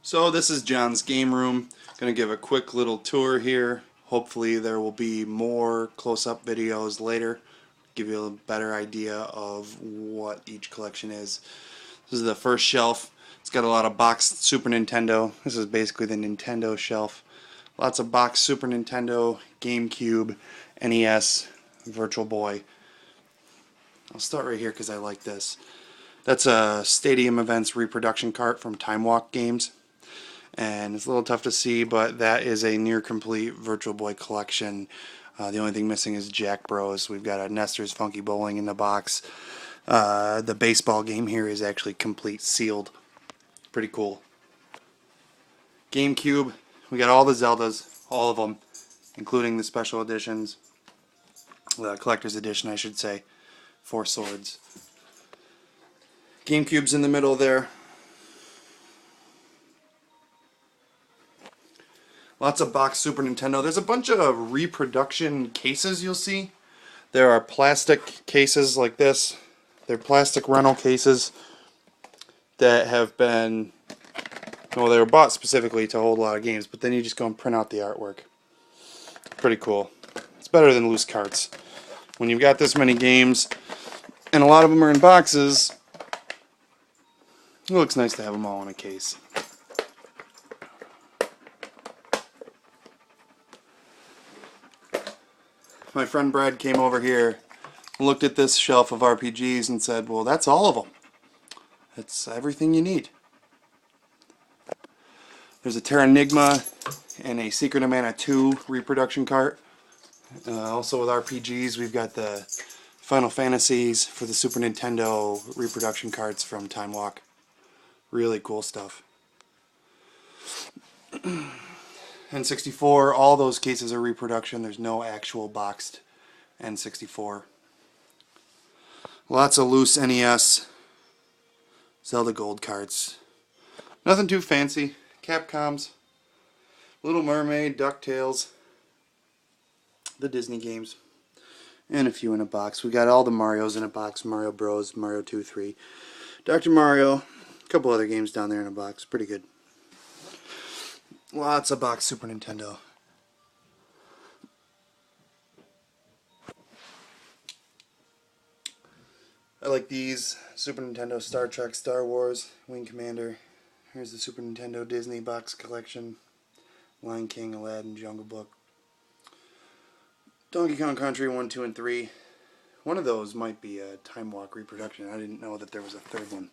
So this is John's game room. Gonna give a quick little tour here. Hopefully there will be more close-up videos later. Give you a better idea of what each collection is. This is the first shelf. It's got a lot of boxed Super Nintendo. This is basically the Nintendo shelf. Lots of boxed Super Nintendo, GameCube, NES, Virtual Boy. I'll start right here because I like this. That's a Stadium Events reproduction cart from Time Walk Games. And it's a little tough to see, but that is a near complete Virtual Boy collection. The only thing missing is Jack Bros. We've got a Nestor's Funky Bowling in the box. The baseball game here is actually complete sealed. Pretty cool. GameCube, we got all the Zeldas, all of them, including the special editions. The collector's edition, I should say. 4 swords. GameCube's in the middle there. Lots of boxed Super Nintendo. There's a bunch of reproduction cases you'll see. There are plastic cases like this. They're plastic rental cases that have been, well, they were bought specifically to hold a lot of games, but then you just go and print out the artwork. Pretty cool. It's better than loose carts. When you've got this many games, and a lot of them are in boxes, it looks nice to have them all in a case. My friend Brad came over here, looked at this shelf of RPGs and said, well, that's all of them. That's everything you need. There's a Terranigma and a Secret of Mana 2 reproduction cart. Also with RPGs, we've got the Final Fantasies for the Super Nintendo reproduction carts from Time Walk. Really cool stuff. N64, all those cases are reproduction. There's no actual boxed N64. Lots of loose NES, Zelda Gold carts. Nothing too fancy. Capcoms, Little Mermaid, DuckTales, the Disney games, and a few in a box. We got all the Marios in a box. Mario Bros, Mario 2, 3, Dr. Mario, a couple other games down there in a box. Pretty good. Lots of boxed Super Nintendo. I like these. Super Nintendo, Star Trek, Star Wars, Wing Commander. Here's the Super Nintendo Disney box collection. Lion King, Aladdin, Jungle Book. Donkey Kong Country 1, 2, and 3. One of those might be a Time Walk reproduction. I didn't know that there was a third one.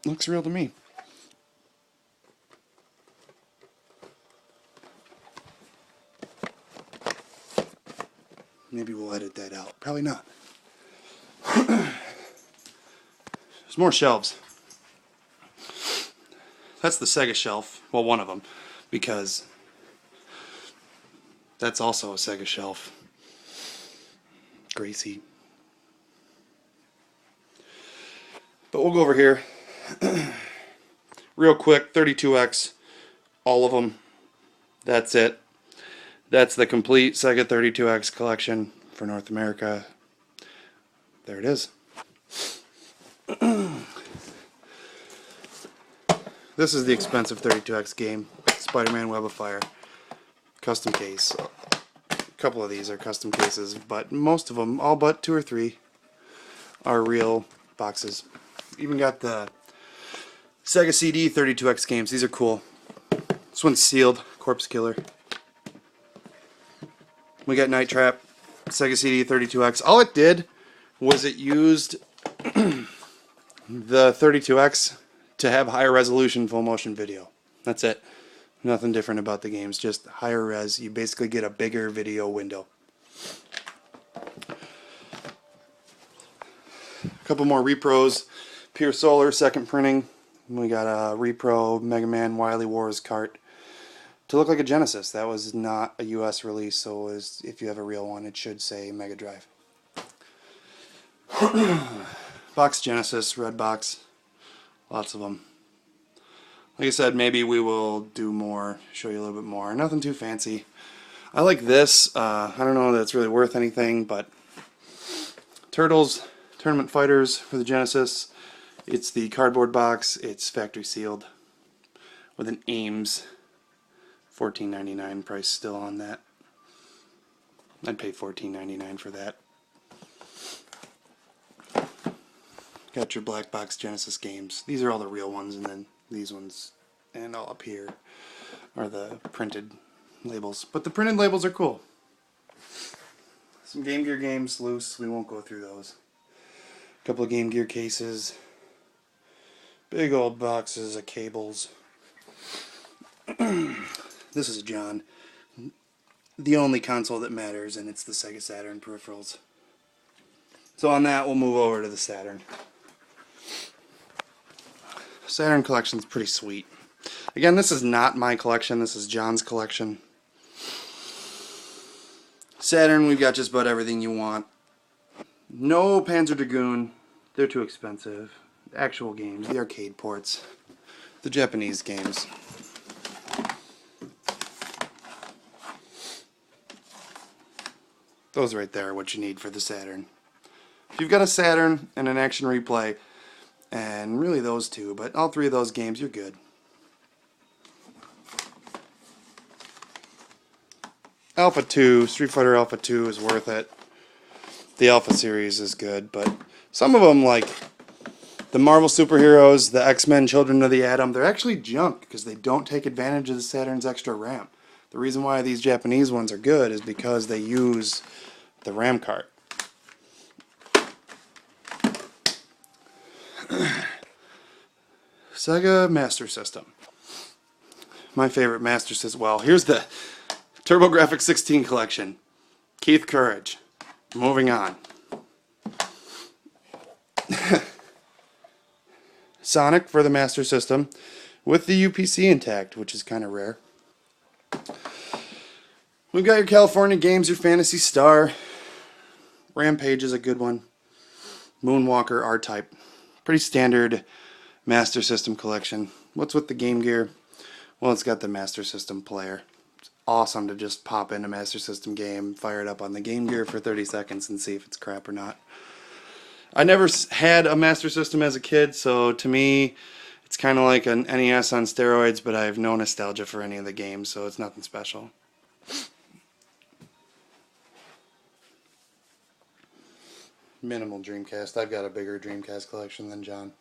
Looks real to me. Maybe we'll edit that out. Probably not. There's more shelves. That's the Sega shelf. Well, one of them. Because that's also a Sega shelf. Gracie. But we'll go over here. Real quick, 32X, all of them. That's it. That's the complete Sega 32X collection for North America. There it is. This is the expensive 32X game, Spider-Man Web of Fire. Custom case. A couple of these are custom cases, but most of them, all but 2 or 3, are real boxes. Even got the Sega CD 32X games. These are cool. This one's sealed. Corpse Killer. We got Night Trap. Sega CD 32X. All it did was it used the 32X to have higher resolution full motion video. That's it. Nothing different about the games. Just higher res. You basically get a bigger video window. A couple more repros. Pure Solar, second printing. We got a repro Mega Man Wily Wars cart to look like a Genesis. That was not a US release, so if you have a real one, it should say Mega Drive. Box Genesis, red box. Lots of them. Like I said, maybe we will do more, show you a little bit more. Nothing too fancy. I like this. I don't know that it's really worth anything, but Turtles, Tournament Fighters for the Genesis. It's the cardboard box. It's factory sealed with an Ames $14.99 price still on that. I'd pay $14.99 for that. Got your black box Genesis games. These are all the real ones, and then these ones and all up here are the printed labels. But the printed labels are cool. Some Game Gear games loose. We won't go through those. A couple of Game Gear cases. Big old boxes of cables. This is John. The only console that matters, and it's the Sega Saturn peripherals. So on that, we'll move over to the Saturn. Saturn collection's pretty sweet. Again, this is not my collection. This is John's collection. Saturn, we've got just about everything you want. No Panzer Dragoon. They're too expensive. The actual games, the arcade ports, the Japanese games. Those right there are what you need for the Saturn. If you've got a Saturn and an Action Replay, and really those two, but all three of those games, you're good. Alpha 2, Street Fighter Alpha 2 is worth it. The Alpha series is good, but some of them, like the Marvel superheroes, the X-Men, Children of the Atom, they're actually junk because they don't take advantage of the Saturn's extra RAM. The reason why these Japanese ones are good is because they use the RAM card. Sega Master System. My favorite Master System. Well, here's the TurboGrafx 16 collection. Keith Courage. Moving on. Sonic for the Master System with the UPC intact, which is kind of rare. We've got your California games, your Phantasy Star. Rampage is a good one. Moonwalker R-Type. Pretty standard Master System collection. What's with the Game Gear? Well, it's got the Master System player. It's awesome to just pop in a Master System game, fire it up on the Game Gear for 30 seconds and see if it's crap or not. I never had a Master System as a kid, so to me it's kind of like an NES on steroids, but I have no nostalgia for any of the games, so it's nothing special. Minimal Dreamcast. I've got a bigger Dreamcast collection than John.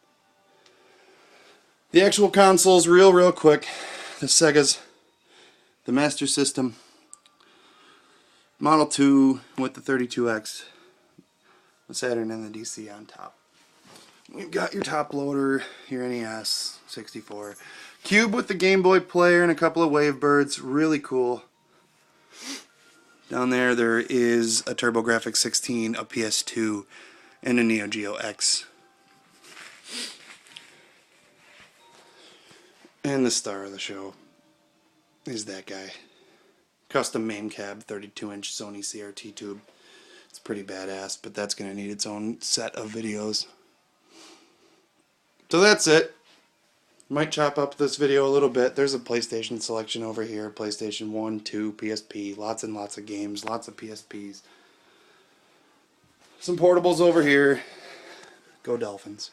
The actual consoles, real quick. The Sega's, the Master System, Model 2 with the 32X, the Saturn and the DC on top. We've got your top loader, your NES 64. Cube with the Game Boy player and a couple of Wavebirds. Really cool. Down there is a TurboGrafx 16, a PS2, and a Neo Geo X. And the star of the show is that guy. Custom main cab, 32-inch Sony CRT tube. It's pretty badass, but that's going to need its own set of videos. So that's it. Might chop up this video a little bit. There's a PlayStation selection over here. PlayStation 1, 2, PSP. Lots and lots of games. Lots of PSPs. Some portables over here. Go Dolphins.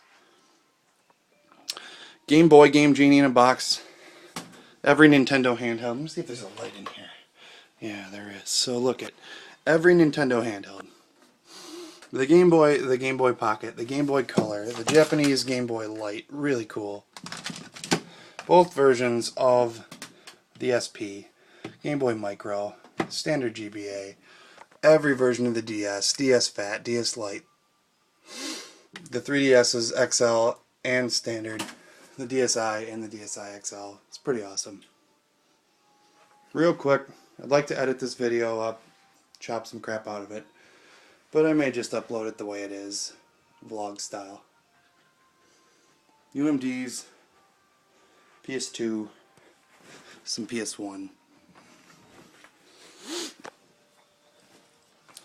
Game Boy Game Genie in a box. Every Nintendo handheld. Let me see if there's a light in here. Yeah, there is. So look at every Nintendo handheld. The Game Boy Pocket, the Game Boy Color, the Japanese Game Boy Light. Really cool. Both versions of the SP, Game Boy Micro, standard GBA, every version of the DS, DS Fat, DS Lite, the 3DS's XL and standard, the DSi and the DSi XL. It's pretty awesome. Real quick, I'd like to edit this video up, chop some crap out of it, but I may just upload it the way it is, vlog style. UMDs, PS2, some PS1.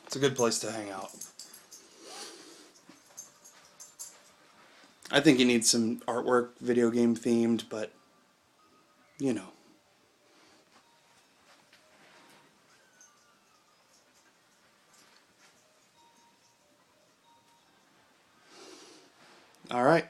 It's a good place to hang out. I think you need some artwork, video game themed, but you know. All right.